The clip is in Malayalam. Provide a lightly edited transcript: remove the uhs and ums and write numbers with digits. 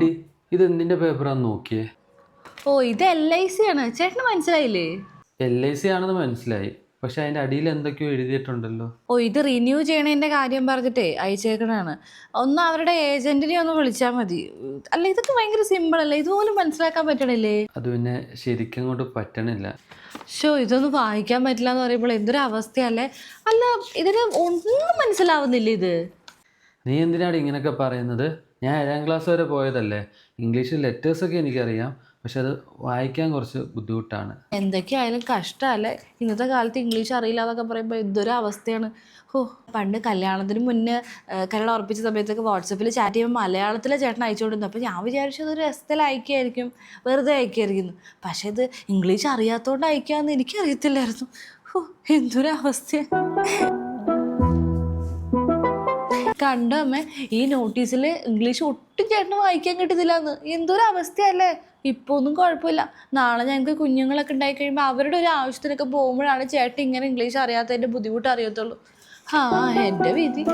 എടി ഇത് എന്തിന്റെ പേപ്പറാന്ന് നോക്കിയേ. ഓ ഇത് LIC ആണ്. ചേട്ടന് മനസ്സിലായില്ലേ? LIC ആണെന്ന് മനസ്സിലായി, പക്ഷെ അതിന്റെ അടിയിൽ എന്തൊക്കെയോ എഴുതിയിട്ടുണ്ടല്ലോ. ഓ ഇത് റിന്യൂ ചെയ്യണതിന്റെ കാര്യം പറഞ്ഞിട്ടേ അയച്ചേക്കണാണ്. ഒന്ന് അവരുടെ ഏജന്റിനെ ഒന്ന് വിളിച്ചാൽ മതി. അല്ല ഇതൊക്കെ ഭയങ്കര സിമ്പിൾ അല്ലേ, ഇതുപോലും മനസ്സിലാക്കാൻ പറ്റണില്ലേ? അത് പിന്നെ ശരിക്കും കൊണ്ട് പറ്റണില്ല. ഇതൊന്നും വായിക്കാൻ പറ്റില്ല എന്ന് പറയുമ്പോൾ എന്തൊരു അവസ്ഥയല്ലേ. അല്ല ഇതിന് ഒന്നും മനസ്സിലാവുന്നില്ല ഇത്. നീ എന്തിനാണ് ഇങ്ങനെയൊക്കെ പറയുന്നത്? ഞാൻ 7ാം ക്ലാസ് വരെ പോയതല്ലേ. ഇംഗ്ലീഷ് ലെറ്റേഴ്സൊക്കെ എനിക്കറിയാം, പക്ഷെ അത് വായിക്കാൻ കുറച്ച് ബുദ്ധിമുട്ടാണ്. എന്തൊക്കെയായാലും കഷ്ടമല്ലേ, ഇന്നത്തെ കാലത്ത് ഇംഗ്ലീഷ് അറിയില്ല എന്നൊക്കെ പറയുമ്പോൾ എന്തൊരു അവസ്ഥയാണ്. പണ്ട് കല്യാണത്തിന് മുന്നേ കല്യാണം ഉറപ്പിച്ച സമയത്തൊക്കെ വാട്സപ്പിൽ ചാറ്റ് ചെയ്യുമ്പോൾ മലയാളത്തിലെ ചേട്ടൻ അയച്ചുകൊണ്ടിരുന്നു. അപ്പോൾ ഞാൻ വിചാരിച്ചത് ഒരു രസത്തിൽ അയക്കുകയായിരിക്കും, വെറുതെ അയക്കുകയായിരിക്കുന്നു. പക്ഷേ ഇത് ഇംഗ്ലീഷ് അറിയാത്തതുകൊണ്ട് അയക്കാമെന്ന് എനിക്കറിയത്തില്ലായിരുന്നു. എന്തൊരു അവസ്ഥ കണ്ടോ അമ്മ, ഈ നോട്ടീസിൽ ഇംഗ്ലീഷ് ഒട്ടും ചേട്ടന് വായിക്കാൻ കിട്ടുന്നില്ല എന്ന്. എന്തൊരു അവസ്ഥയല്ലേ. ഇപ്പോൾ ഒന്നും കുഴപ്പമില്ല, നാളെ ഞങ്ങൾക്ക് കുഞ്ഞുങ്ങളൊക്കെ ഉണ്ടായി കഴിയുമ്പോൾ അവരുടെ ഒരു ആവശ്യത്തിനൊക്കെ പോകുമ്പോഴാണ് ചേട്ടൻ ഇങ്ങനെ ഇംഗ്ലീഷ് അറിയാത്തതിൻ്റെ ബുദ്ധിമുട്ട് അറിയത്തുള്ളൂ. എൻ്റെ വിധി.